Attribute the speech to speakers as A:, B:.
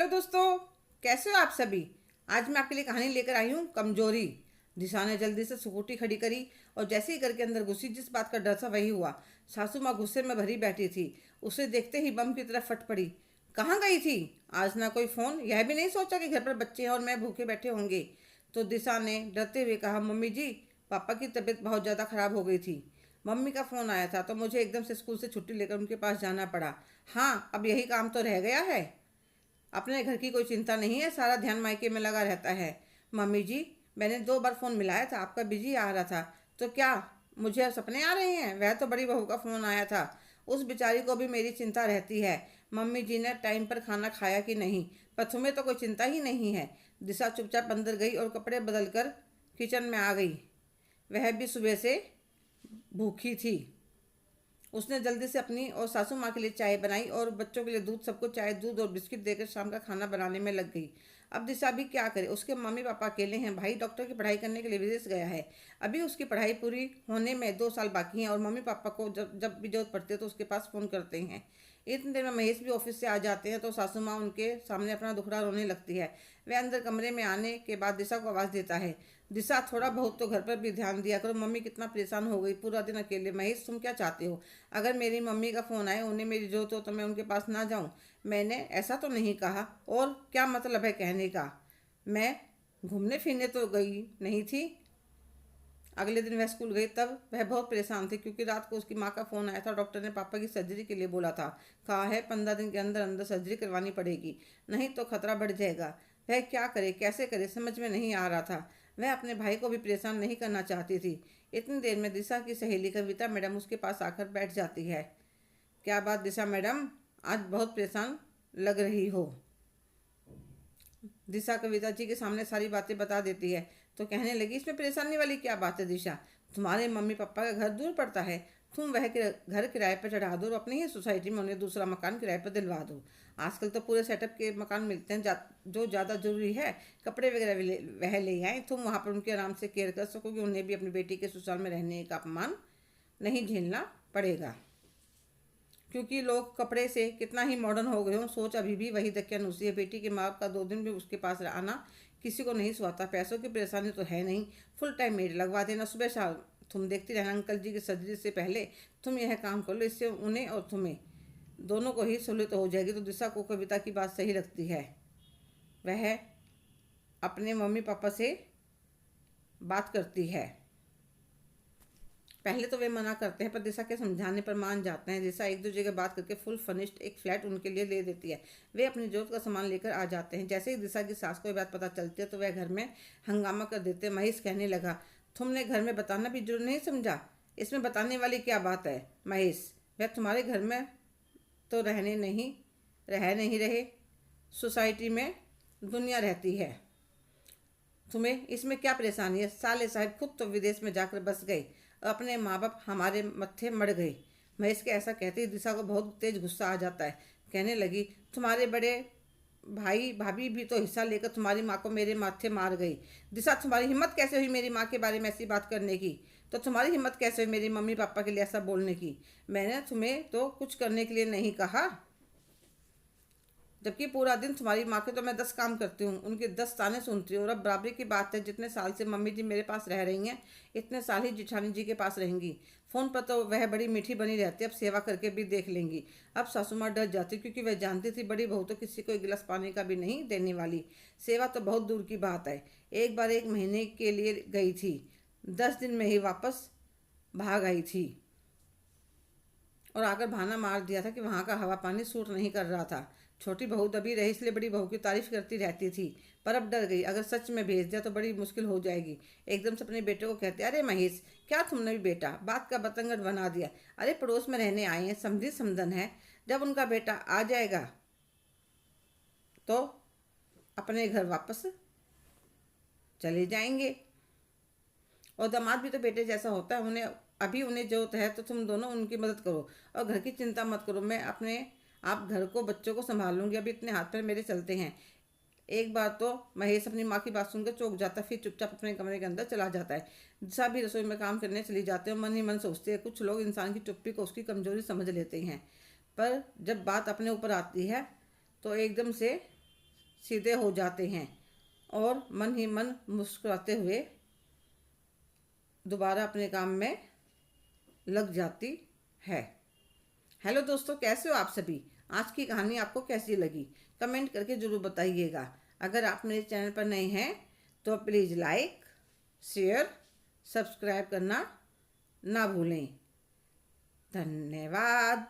A: Hello दोस्तों, कैसे हो आप सभी। आज मैं आपके लिए कहानी लेकर आई हूँ कमजोरी। दिशा ने जल्दी से स्कूटी खड़ी करी और जैसे ही घर के अंदर घुसी, जिस बात का डर था वही हुआ। सासू माँ गुस्से में भरी बैठी थी। उसे देखते ही बम की तरफ फट पड़ी। कहाँ गई थी आज, ना कोई फोन, यह भी नहीं सोचा कि घर पर बच्चे हैं और मैं भूखे बैठे होंगे। तो दिशा ने डरते हुए कहा, मम्मी जी, पापा की तबीयत बहुत ज़्यादा खराब हो गई थी। मम्मी का फ़ोन आया था तो मुझे एकदम से स्कूल से छुट्टी लेकर उनके पास जाना पड़ा। हाँ, अब यही काम तो रह गया है। अपने घर की कोई चिंता नहीं है, सारा ध्यान मायके में लगा रहता है। मम्मी जी, मैंने 2 बार फ़ोन मिलाया था, आपका बिजी आ रहा था। तो क्या मुझे अब सपने आ रहे हैं। वह तो बड़ी बहू का फ़ोन आया था, उस बेचारी को भी मेरी चिंता रहती है। मम्मी जी ने टाइम पर खाना खाया कि नहीं, पर तुम्हें तो कोई चिंता ही नहीं है। दिशा चुपचाप अंदर गई और कपड़े बदल कर किचन में आ गई। वह भी सुबह से भूखी थी। उसने जल्दी से अपनी और सासू माँ के लिए चाय बनाई और बच्चों के लिए दूध, सबको चाय, दूध और बिस्किट देकर शाम का खाना बनाने में लग गई। अब दिशा भी क्या करे, उसके मम्मी पापा अकेले हैं। भाई डॉक्टर की पढ़ाई करने के लिए विदेश गया है। अभी उसकी पढ़ाई पूरी होने में 2 साल बाकी हैं और मम्मी पापा को जब जब भी जरूरत पड़ती है तो उसके पास फ़ोन करते हैं। इतनी देर में महेश भी ऑफिस से आ जाते हैं तो सासू माँ उनके सामने अपना दुखड़ा रोने लगती है। वह अंदर कमरे में आने के बाद दिशा को आवाज़ देता है, दिशा थोड़ा बहुत तो घर पर भी ध्यान दिया करो, मम्मी कितना परेशान हो गई, पूरा दिन अकेले। महेश, तुम क्या चाहते हो। अगर मेरी मम्मी का फ़ोन आए, उन्हें मेरी ज़रूरत हो तो मैं उनके पास ना जाऊं। मैंने ऐसा तो नहीं कहा, और क्या मतलब है कहने का। मैं घूमने फिरने तो गई नहीं थी। अगले दिन वह स्कूल गई, तब वह बहुत परेशान थी क्योंकि रात को उसकी माँ का फ़ोन आया था। डॉक्टर ने पापा की सर्जरी के लिए बोला था। कहा है 15 दिन के अंदर अंदर सर्जरी करवानी पड़ेगी, नहीं तो खतरा बढ़ जाएगा। वह क्या करे, कैसे करे, समझ में नहीं आ रहा था। वह अपने भाई को भी परेशान नहीं करना चाहती थी। इतनी देर में दिशा की सहेली कविता मैडम उसके पास आकर बैठ जाती है। क्या बात दिशा मैडम, आज बहुत परेशान लग रही हो। दिशा कविता जी के सामने सारी बातें बता देती है। तो कहने लगी, इसमें परेशानी वाली क्या बात है दिशा। तुम्हारे मम्मी पापा का घर दूर पड़ता है, तुम वह घर किराए पर चढ़ा दो और अपनी ही सोसाइटी में उन्हें दूसरा मकान किराए पर दिलवा दो। आजकल तो पूरे सेटअप के मकान मिलते हैं। जो ज़्यादा जरूरी है, कपड़े वगैरह वह ले आए, तुम वहाँ पर उनके आराम से केयर कर सकोगे। उन्हें भी अपनी बेटी के ससुराल में रहने का अपमान नहीं झेलना पड़ेगा। क्योंकि लोग कपड़े से कितना ही मॉडर्न हो गए हों, सोच अभी भी वही दकियानूसी है। बेटी के माँ बाप का 2 दिन भी उसके पास आना किसी को नहीं सुहाता। पैसों की परेशानी तो है नहीं, फुल टाइम मेड लगवा देना, सुबह शाम तुम देखती रहना। अंकल जी की सर्जरी से पहले तुम यह काम कर लो, इससे उन्हें और तुम्हें दोनों को ही सहूलियत हो जाएगी। तो दिशा को कविता की बात सही लगती है। वह अपने मम्मी पापा से बात करती है। पहले तो वे मना करते हैं, पर दिशा के समझाने पर मान जाते हैं। दिशा 1-2 जगह बात करके फुल फर्निश्ड एक फ्लैट उनके लिए ले देती है। वे अपनी जरूरत का सामान लेकर आ जाते हैं। जैसे ही दिशा की सास को ये बात पता चलती है तो वह घर में हंगामा कर देते हैं। महेश कहने लगा, तुमने घर में बताना भी जरूर नहीं समझा, इसमें बताने वाली क्या बात है। महेश, वह तुम्हारे घर में तो रह नहीं रहे, सोसाइटी में दुनिया रहती है। तुम्हें इसमें क्या परेशानी है। साले साहब खुद तो विदेश में जाकर बस गए, अपने माँ बाप हमारे मत्थे मर गए। महेश के ऐसा कहते ही दिशा को बहुत तेज गुस्सा आ जाता है। कहने लगी, तुम्हारे बड़े भाई भाभी भी तो हिस्सा लेकर तुम्हारी माँ को मेरे माथे मार गई। दिशा, तुम्हारी हिम्मत कैसे हुई मेरी माँ के बारे में ऐसी बात करने की। तो तुम्हारी हिम्मत कैसे हुई मेरी मम्मी पापा के लिए ऐसा बोलने की। मैंने तुम्हें तो कुछ करने के लिए नहीं कहा, जबकि पूरा दिन तुम्हारी माँ के तो मैं 10 काम करती हूँ, उनके 10 ताने सुनती हूँ। और अब बराबरी की बात है, जितने साल से मम्मी जी मेरे पास रह रही हैं, इतने साल ही जिठानी जी के पास रहेंगी। फ़ोन पर तो वह बड़ी मीठी बनी रहती है, अब सेवा करके भी देख लेंगी। अब सासू माँ डर जाती क्योंकि वह जानती थी बड़ी बहू तो किसी को एक गिलास पानी का भी नहीं देने वाली। सेवा तो बहुत दूर की बात है। एक बार 1 महीने के लिए गई थी, 10 दिन में ही वापस भाग आई थी और आकर बहाना मार दिया था कि वहाँ का हवा पानी सूट नहीं कर रहा था। छोटी बहू दबी रही, इसलिए बड़ी बहू की तारीफ करती रहती थी। पर अब डर गई, अगर सच में भेज दिया तो बड़ी मुश्किल हो जाएगी। एकदम से अपने बेटे को कहते, अरे महेश, क्या तुमने भी बेटा बात का बतंगड़ बना दिया। अरे पड़ोस में रहने आए हैं, समझी समझन है, जब उनका बेटा आ जाएगा तो अपने घर वापस चले जाएंगे। और दामाद भी तो बेटे जैसा होता है, उन्हें जरूरत है तो तुम दोनों उनकी मदद करो और घर की चिंता मत करो। मैं अपने आप घर को बच्चों को संभाल लूंगी, अभी इतने हाथ पैर मेरे चलते हैं। एक बार तो महेश अपनी माँ की बात सुनकर चौंक जाता है, फिर चुपचाप अपने कमरे के अंदर चला जाता है। दिशा भी रसोई में काम करने चली जाते हैं। मन ही मन सोचते हैं, कुछ लोग इंसान की चुप्पी को उसकी कमजोरी समझ लेते हैं, पर जब बात अपने ऊपर आती है तो एकदम से सीधे हो जाते हैं और मन ही मन मुस्कुराते हुए दोबारा अपने काम में लग जाती है। हेलो दोस्तों, कैसे हो आप सभी। आज की कहानी आपको कैसी लगी कमेंट करके ज़रूर बताइएगा। अगर आप मेरे चैनल पर नए हैं तो प्लीज़ लाइक, शेयर, सब्सक्राइब करना ना भूलें। धन्यवाद।